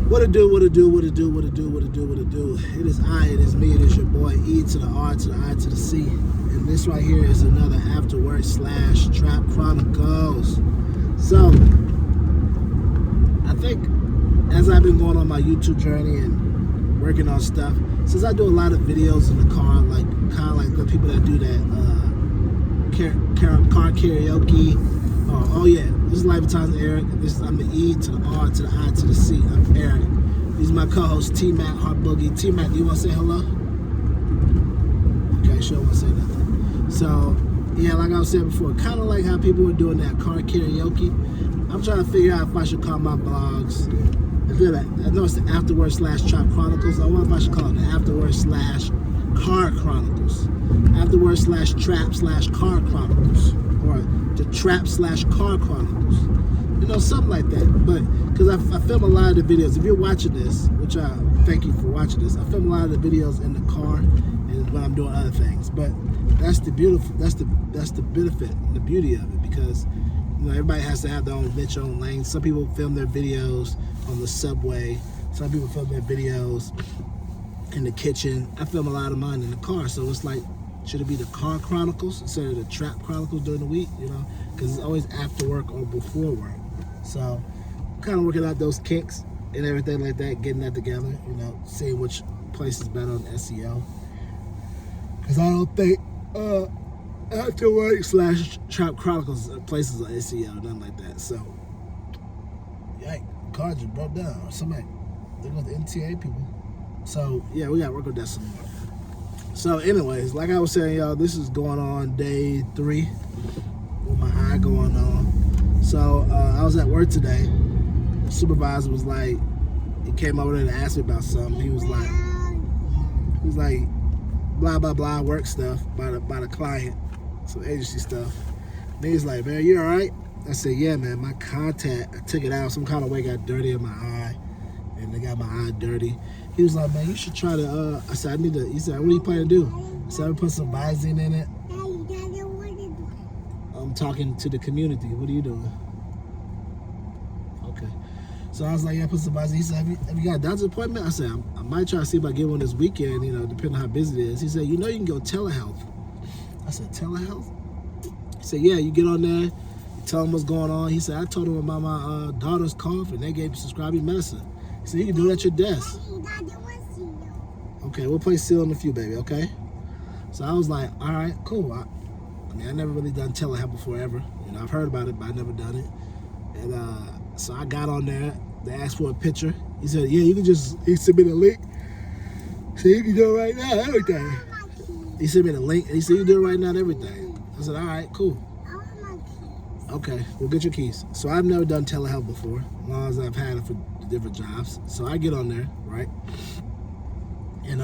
What it do, what it do, what it do, what it do, what it do, what it do. It is I, it is me, it is your boy, E to the R to the I to the C. And this right here is another afterwork / Trap Chronicles. So, I think as I've been going on my YouTube journey and working on stuff, since I do a lot of videos in the car, like kind of like the people that do that car karaoke. Oh yeah, this is Life of Times Eric. I'm the E to the R to the I to the C. I'm Eric. He's my co-host T-Mac Heart Boogie. T-Mac, do you want to say hello? Okay, sure, want to say nothing. So yeah, like I was saying before, kind of like how people were doing that car karaoke. I'm trying to figure out if I should call my vlogs. I know it's the afterword / Trap Chronicles. I wonder if I should call it the afterword / Car Chronicles. Afterword / Trap / Car Chronicles. Or the Trap / Car Chronicles. You know, something like that. But, because I film a lot of the videos. If you're watching this, which I thank you for watching this, I film a lot of the videos in the car and when I'm doing other things. But that's the benefit, the beauty of it, because you know, everybody has to have their own niche, own lane. Some people film their videos on the subway. Some people film their videos in the kitchen. I film a lot of mine in the car, so it's like, should it be the Car Chronicles instead of the Trap Chronicles during the week? You know, because it's always after work or before work. So, kind of working out those kinks and everything like that, getting that together. You know, seeing which place is better on SEO. Because I don't think after work / Trap Chronicles places on SEO, nothing like that. So, yikes, car just broke down or something. There goes the NTA people. So yeah, we gotta work on that some more. So anyways, like I was saying, y'all, this is going on day 3 with my eye going on. So I was at work today. The supervisor was like, he came over there to ask me about something. He was like, blah blah blah work stuff by the client, some agency stuff. And he's like, man, you all right? I said, yeah, man, my contact, I took it out, some kind of way got dirty in my eye, and they got my eye dirty. He was like, man, you should try to, I said, he said, what are you planning to do? I said, I'm put some Visine in it. I'm talking to the community. What are you doing? Okay. So I was like, yeah, put some Visine. He said, have you got a doctor's appointment? I said, I might try to see if I get one this weekend, you know, depending on how busy it is. He said, you know you can go Telehealth. I said, Telehealth? He said, yeah, you get on there, you tell them what's going on. He said, I told them about my daughter's cough, and they gave prescribing medicine. He said, you can do it at your desk. Okay, we'll play Seal in a few, baby, okay? So I was like, all right, cool. I mean, I never really done Telehealth before, ever. You know, I've heard about it, but I never done it. And so I got on there. They asked for a picture. He said, yeah, you can just, he sent me the link. So you can do it right now, everything. He sent me the link, and he said, you do it right now, everything. I said, all right, cool. Okay, we'll get your keys. So I've never done Telehealth before, as long as I've had it for different jobs. So I get on there, right? And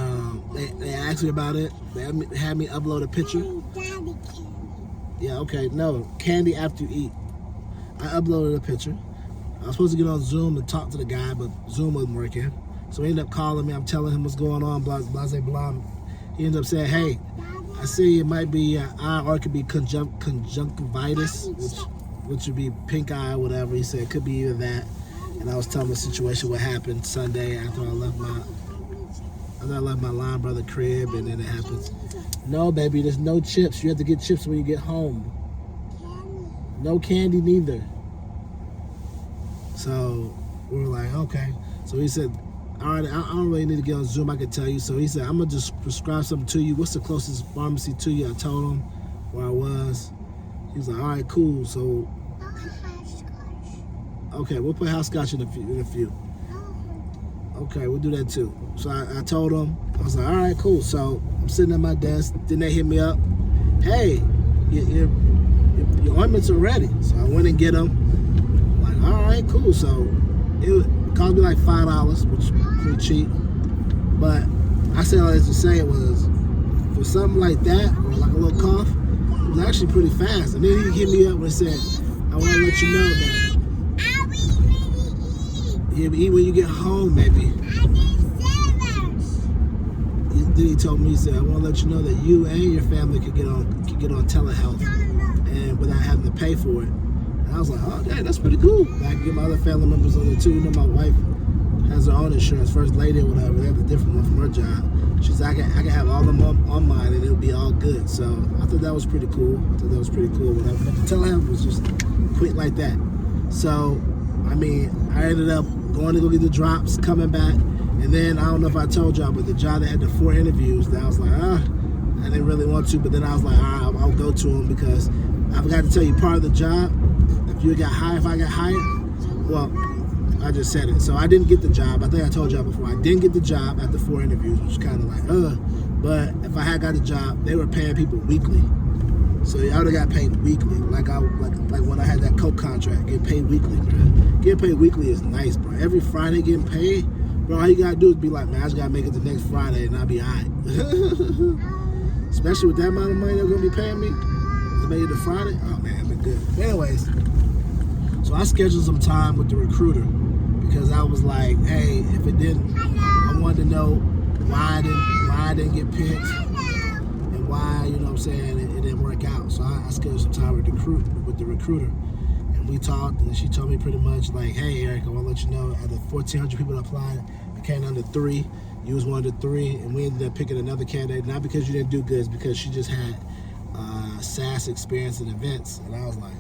they asked me about it. They had me upload a picture. Yeah, okay, no, candy after you eat. I uploaded a picture. I was supposed to get on Zoom and talk to the guy, but Zoom wasn't working. So he ended up calling me. I'm telling him what's going on, blah, blah, blah, blah. He ended up saying, hey, I see it might be eye, or it could be conjunctivitis, which would be pink eye or whatever. He said it could be either that. And I was telling the situation what happened Sunday after I left my line brother crib, and then it happens. No, baby, there's no chips. You have to get chips when you get home. No candy neither. So we were like, okay. So he said, all right, I don't really need to get on Zoom, I can tell you. So he said, I'm gonna just prescribe something to you. What's the closest pharmacy to you? I told him where I was. He was like, all right, cool. So okay, we'll play hopscotch in a few. Okay, we'll do that too. So I told them, I was like, all right, cool. So I'm sitting at my desk. Then they hit me up. Hey, your ointments are ready. So I went and get them. I'm like, all right, cool. So it cost me like $5, which is pretty cheap. But I said all this to say it was, for something like that, or like a little cough, it was actually pretty fast. And then he hit me up and said, I want to let you know that you eat when you get home, maybe. Then he told me, he said, I want to let you know that you and your family can get on Telehealth and without having to pay for it. And I was like, oh, dang, that's pretty cool. I can get my other family members on it too. You know, my wife has her own insurance, first lady or whatever. They have a different one from her job. She's like, I can have all of them on mine and it'll be all good. So I thought that was pretty cool. Whatever. But the telehealth was just quick like that. So, I mean, I ended up going to go get the drops, coming back, and then I don't know if I told y'all, but the job that had the 4 interviews, that I was like, I didn't really want to, but then I was like, all right, I'll go to them because I forgot to tell you, part of the job, if I got hired, well, I just said it. So I didn't get the job. I think I told y'all before. I didn't get the job after 4 interviews, which was kind of like, but if I had got the job, they were paying people weekly. So I would have got paid weekly, like when I had that Coke contract, get paid weekly, man. Getting paid weekly is nice, bro. Every Friday getting paid, bro, all you gotta do is be like, man, I just gotta make it the next Friday and I'll be all right. Especially with that amount of money they're gonna be paying me, to make it to Friday, oh man, I've been good. Anyways, so I scheduled some time with the recruiter because I was like, hey, if it didn't, I wanted to know why I didn't get picked and why, you know what I'm saying, it didn't work out. So I scheduled some time with the recruiter. And we talked, and she told me pretty much like, hey, Eric, I want to let you know, out of the 1,400 people that applied, I came down to 3. You was one of the 3, and we ended up picking another candidate, not because you didn't do good, it's because she just had SaaS experience in events. And I was like,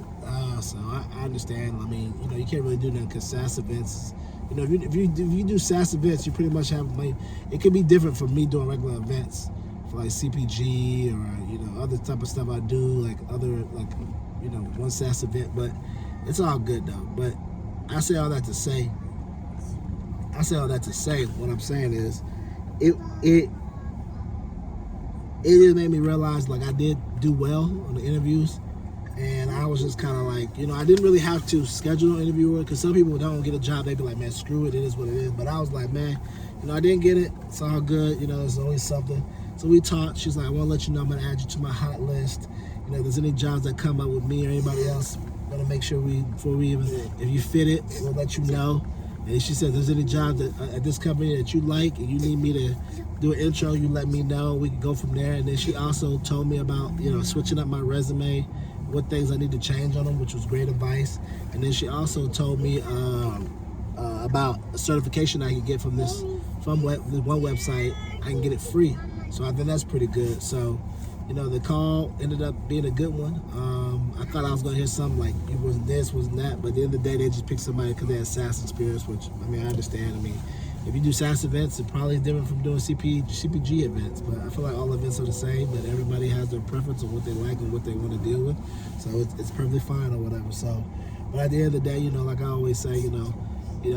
so I understand. I mean, you know, you can't really do nothing because SaaS events, you know, if you do SaaS events, you pretty much have, like, it could be different from me doing regular events for like CPG or, you know, other type of stuff I do, like other, like, you know, one SaaS event, but it's all good though. But I say all that to say, what I'm saying is, it just made me realize, like, I did do well on the interviews, and I was just kind of like, you know, I didn't really have to schedule an interviewer, because some people don't get a job, they be like, man, screw it, it is what it is. But I was like, man, you know, I didn't get it, it's all good, you know, it's always something. So we talked. She's like, I want to let you know I'm going to add you to my hot list. You know, if there's any jobs that come up with me or anybody else, I'm going to make sure before we even, if you fit it, we'll let you know. And she said, there's any jobs at this company that you like and you need me to do an intro, you let me know. We can go from there. And then she also told me about, you know, switching up my resume, what things I need to change on them, which was great advice. And then she also told me about a certification I could get from this one website. I can get it free. So I think that's pretty good. So, you know, the call ended up being a good one. I thought I was going to hear something like it wasn't this, wasn't that. But at the end of the day, they just picked somebody because they had SaaS experience, which, I mean, I understand. I mean, if you do SaaS events, it probably is different from doing CPG events. But I feel like all events are the same, but everybody has their preference of what they like and what they want to deal with. So it's perfectly fine or whatever. So, but at the end of the day, you know, like I always say, you know,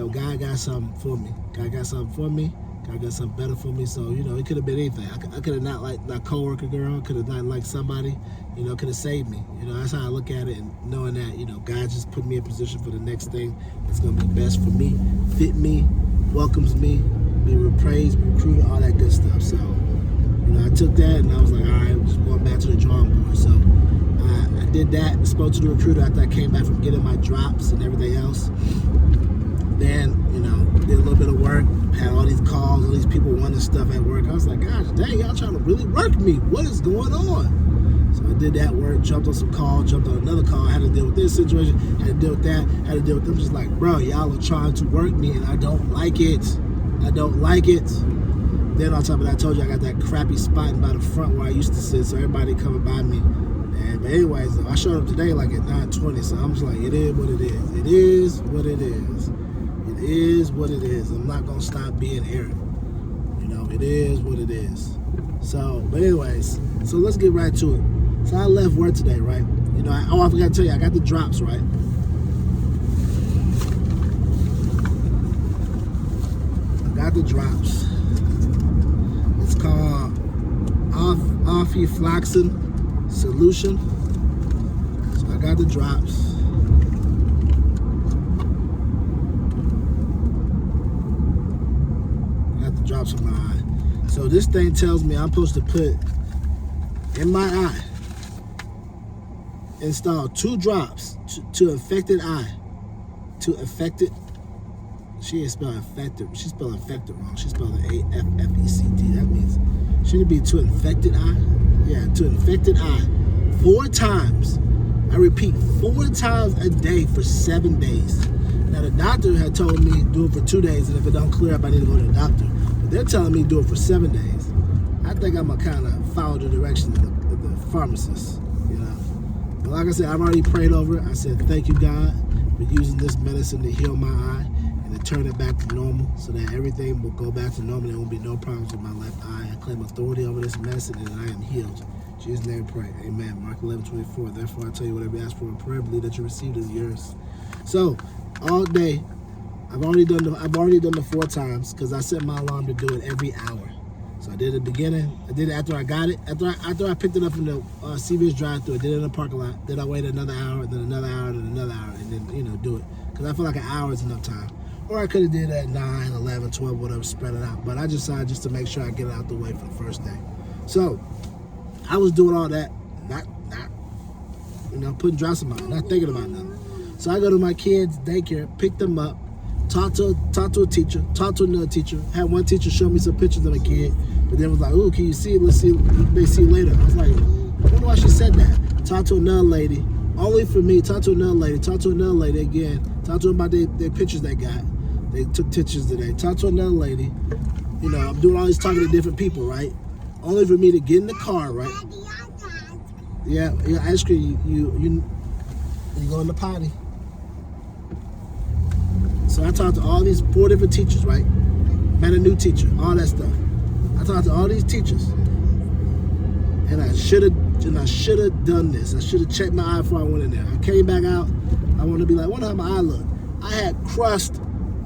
God got something for me. God got something for me. God got something better for me. So, you know, it could have been anything. I could have not liked that coworker girl. Could have not liked somebody. You know, could have saved me. You know, that's how I look at it, and knowing that, you know, God just put me in position for the next thing that's going to be best for me, fit me, welcomes me, be praised, recruited, all that good stuff. So, you know, I took that and I was like, all right, I'm just going back to the drawing board. So I did that, spoke to the recruiter after I came back from getting my drops and everything else. Then, you know, did a little bit of work, had all these calls, all these people wanting stuff at work. I was like, gosh, dang, y'all trying to really work me. What is going on? So I did that work, jumped on some calls, jumped on another call. I had to deal with this situation, had to deal with that, had to deal with them. Just like, bro, y'all are trying to work me and I don't like it. I don't like it. Then on top of that, I told you I got that crappy spot by the front where I used to sit, so everybody coming by me. But anyways, though, I showed up today like at 9:20, so I'm just like, it is what it is. It is what it is. It is what it is. I'm not going to stop being Eric. You know, it is what it is. So, but anyways, so let's get right to it. So I left work today, right? You know, I forgot to tell you, I got the drops, right? I got the drops. It's called Ofifloxacin Solution. So I got the drops. Drops in my eye. So this thing tells me I'm supposed to put in my eye, install 2 drops to affected eye. To affected, she ain't spelled affected, she spelled infected wrong. She spelled AFFECT. That means, should it be to infected eye? Yeah, to infected eye 4 times. I repeat, 4 times a day for 7 days. Now the doctor had told me do it for 2 days, and if it don't clear up, I need to go to the doctor. But they're telling me do it for 7 days. I think I'm gonna kind of follow the direction of the pharmacist, you know. But like I said, I've already prayed over it. I said, thank you, God, for using this medicine to heal my eye and to turn it back to normal, so that everything will go back to normal. There won't be no problems with my left eye. I claim authority over this medicine, and I am healed. In Jesus' name, pray. Amen. Mark 11:24. Therefore, I tell you, whatever you ask for in prayer, believe that you received is yours. So, all day, I've already done the 4 times because I set my alarm to do it every hour. So I did it at the beginning. I did it after I got it. After I picked it up in the CVS drive-thru, I did it in the parking lot. Then I waited another hour, then another hour, then another hour, and then do it. Because I feel like an hour is enough time. Or I could have did it at 9, 11, 12, whatever, spread it out. But I decided just to make sure I get it out the way for the first day. So I was doing all that, not putting drops in my eye, not thinking about nothing. So I go to my kids' daycare, pick them up, talk to a teacher, talk to another teacher. Had one teacher show me some pictures of a kid, but then was like, "Ooh, can you see it? Let's see. They see it later." I was like, I wonder why she said that. Talk to another lady, only for me. Talk to another lady. Talk to another lady again. Talk to them about their pictures they got. They took pictures today. Talk to another lady. You know, I'm doing all this talking to different people, right? Only for me to get in the car, right? Yeah, ice cream. You go in the potty. So I talked to all these 4 different teachers, right? Met a new teacher, all that stuff. I talked to all these teachers, and I should have done this. I should have checked my eye before I went in there. I came back out. I want to be like, wonder how my eye look. I had crust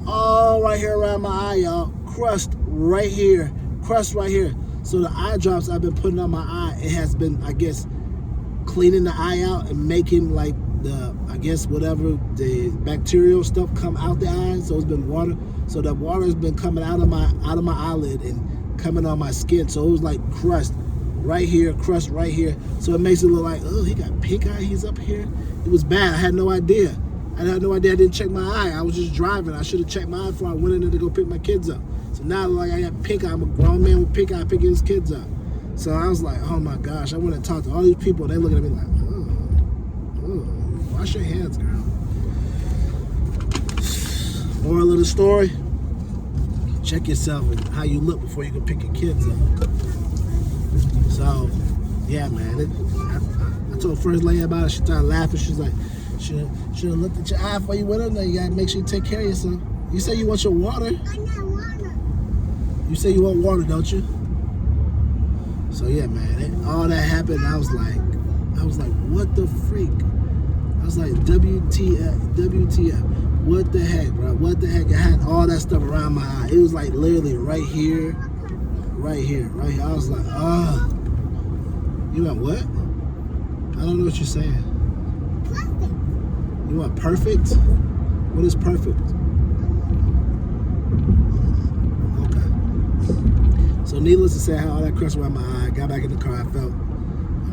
all right here around my eye, y'all. Crust right here, crust right here. So the eye drops I've been putting on my eye, it has been, I guess, cleaning the eye out and making like whatever the bacterial stuff come out the eye. So it's been water. So that water has been coming out of my eyelid and coming on my skin. So it was like crust right here, crust right here. So it makes it look like, oh, he got pink eye. He's up here. It was bad. I had no idea. I didn't check my eye. I was just driving. I should have checked my eye before I went in there to go pick my kids up. So now like I got pink eye. I'm a grown man with pink eye picking his kids up. So I was like, oh my gosh. I went and talked to all these people. They looking at me like, oh. Wash your hands, girl. Moral of the story, check yourself and how you look before you can pick your kids up. So, yeah, man. I told First Lady about it. She started laughing. She's like, should have looked at your eye before you went in there. You got to make sure you take care of yourself. You say you want your water. I got water. You say you want water, don't you? So, yeah, man. All that happened. I was like, what the freak? I was like, WTF, what the heck, bro? What the heck? I had all that stuff around my eye. It was like literally right here. I was like, oh. You want what? I don't know what you're saying. Perfect. You want perfect? What is perfect? Okay. So needless to say, I had all that crust around my eye. Got back in the car. I felt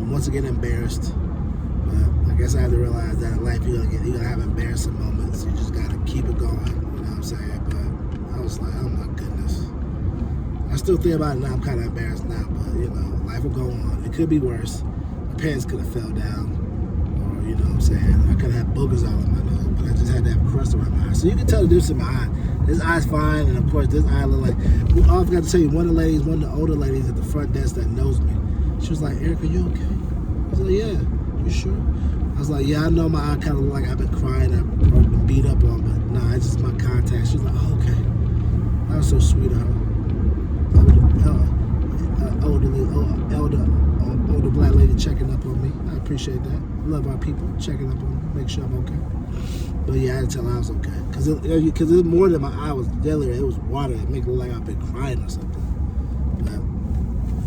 once again embarrassed. I guess I had to realize that in life you're gonna have embarrassing moments. You just gotta keep it going. You know what I'm saying? But I was like, oh my goodness. I still think about it now. I'm kind of embarrassed now, but you know, life will go on. It could be worse. My pants could have fell down, or you know what I'm saying. I could have had boogers all in my nose, but I just had to have crust around my eye. So you can tell the difference in my eye. This eye's fine, and of course this eye look like. I forgot to tell you, one of the older ladies at the front desk that knows me. She was like, Eric, are you okay? I was like, yeah. You sure? I was like, yeah, I know my eye kind of look like I've been crying or been beat up on, but nah, it's just my contacts. She was like, oh, okay. That was so sweet of her. Older black lady checking up on me. I appreciate that. Love our people checking up on me, make sure I'm okay. But yeah, I had to tell her I was okay. Because it's more than my eye was deadly. It was water. It made it look like I've been crying or something. But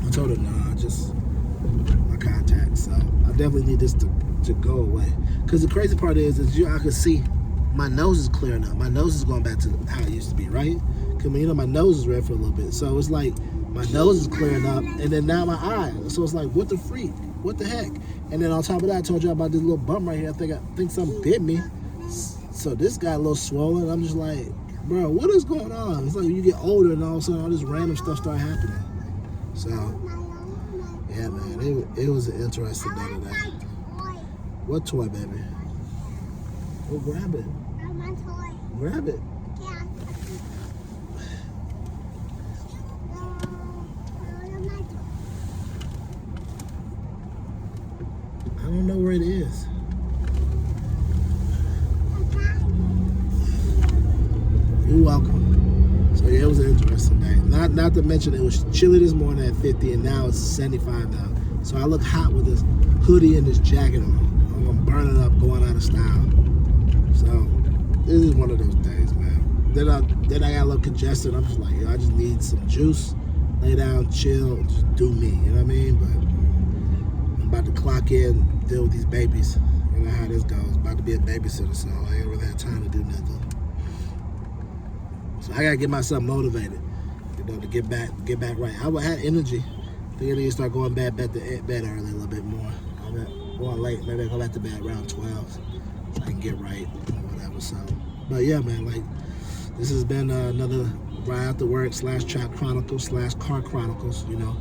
I told her, nah, just my contacts. So I definitely need this to go away. Because the crazy part is I could see my nose is clearing up. My nose is going back to how it used to be, right? Because, you know, my nose is red for a little bit. So it's like my nose is clearing up, and then now my eye. So it's like, what the freak? What the heck? And then on top of that, I told you about this little bump right here. I think something bit me. So this got a little swollen. I'm just like, bro, what is going on? It's like you get older and all of a sudden all this random stuff start happening. So, yeah, man, it was an interesting day today. What toy, baby? Go grab it. My toy. grab it. I don't know where it is. You're welcome. So yeah, it was an interesting day. Not to mention it was chilly this morning at 50 and now it's 75 now. So I look hot with this hoodie and this jacket on. I'm gonna burn it up going out of style. So this is one of those days, man. Then I got a little congested. I'm just like, yo, I just need some juice, lay down, chill, just do me. You know what I mean? But I'm about to clock in, deal with these babies. You know how this goes. About to be a babysitter, so I ain't really have time to do nothing. So I gotta get myself motivated, you know, to get back right. I had energy. I think I need to start going bed early a little bit more. I'm going late. Maybe I go back to bed around 12 so I can get right or whatever. So, but yeah, man, like this has been another Ride After Work /Chat Chronicles /Car Chronicles, you know.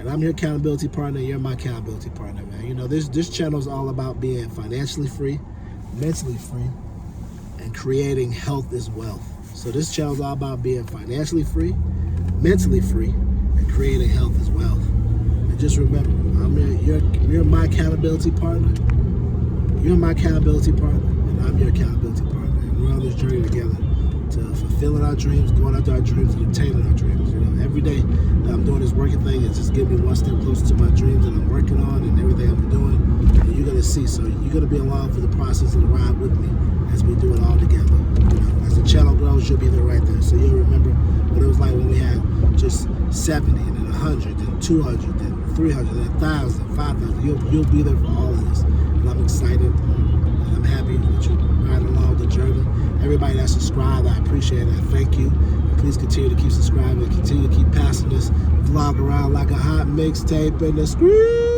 And I'm your accountability partner. You're my accountability partner, man. You know, this channel is all about being financially free, mentally free, and creating health as wealth. So this channel is all about being financially free, mentally free, and creating health as wealth. And just remember, you're my accountability partner. You're my accountability partner, and I'm your accountability partner. And we're on this journey together to fulfilling our dreams, going after our dreams, and attaining our dreams. You know, every day that I'm doing this working thing, it's just getting me one step closer to my dreams that I'm working on and everything I'm doing. And you're gonna see. So you're gonna be along for the process of the ride with me as we do it all together. You know, as the channel grows, you'll be there right there. So you'll remember what it was like when we had just 70 and then 100 and 200 and 300 and 1,000, 5,000. You'll be there for all of this. And I'm excited. And I'm happy that you're riding along the journey. Everybody that subscribed, I appreciate it. Thank you. And please continue to keep subscribing. Continue to keep passing this vlog around like a hot mixtape in the screen.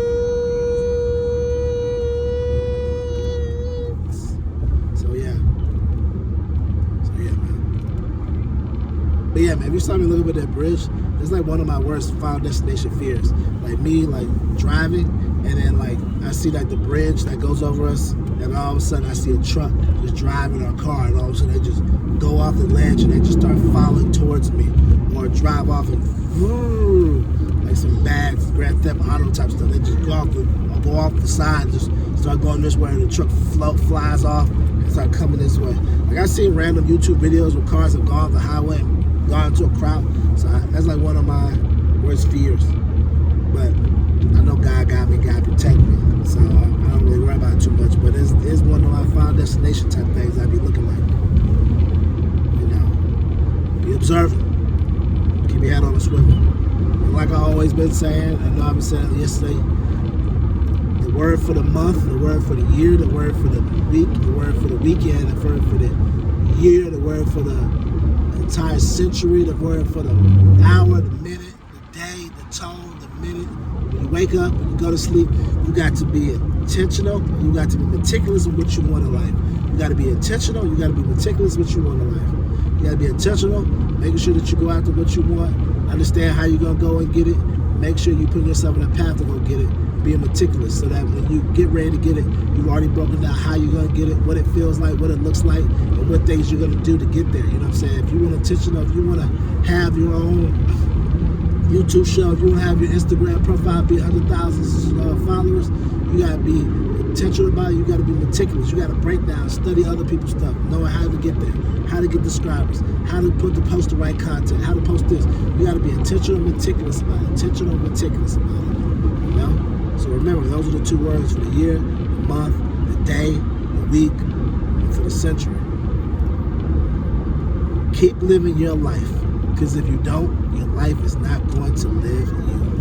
But yeah, man, if you saw me looking at that bridge, it's like one of my worst final destination fears. Like me, like driving, and then like I see like the bridge that goes over us, and all of a sudden I see a truck just driving our car, and all of a sudden they just go off the ledge and they just start falling towards me, or drive off and like some bad Grand Theft Auto type stuff. They just go off the side, and just start going this way, and the truck flies off and start coming this way. Like I seen random YouTube videos where cars have gone off the highway and gone into a crowd. So that's like one of my worst fears. But I know God got me, God protect me. So I don't really worry about it too much. But it's one of my final destination type things I be looking like. You know, be observant. Keep your head on the swivel. And like I always been saying, I know I've been saying it yesterday, the word for the month, the word for the year, the word for the week, the word for the weekend, the word for the year, the word for the entire century, the word for the hour, the minute, the day, the tone, the minute. When you wake up, when you go to sleep, you got to be intentional. You got to be meticulous in what you want in life. You got to be intentional. You got to be meticulous in what you want in life. You got to be intentional, making sure that you go after what you want, understand how you're going to go and get it, make sure you put yourself in a path to go get it, being meticulous so that when you get ready to get it, you've already broken down how you're going to get it, what it feels like, what it looks like, and what things you're going to do to get there. You know what I'm saying? If you want intentional, if you want to have your own YouTube show, if you want to have your Instagram profile be 100,000 followers, you got to be intentional about it. You got to be meticulous. You got to break down, study other people's stuff, knowing how to get there, how to get subscribers, how to post the right content, how to post this. You got to be intentional and meticulous about it. Intentional and meticulous about it. You know? So remember, those are the two words for the year, the month, the day, the week, and for the century. Keep living your life, because if you don't, your life is not going to live you.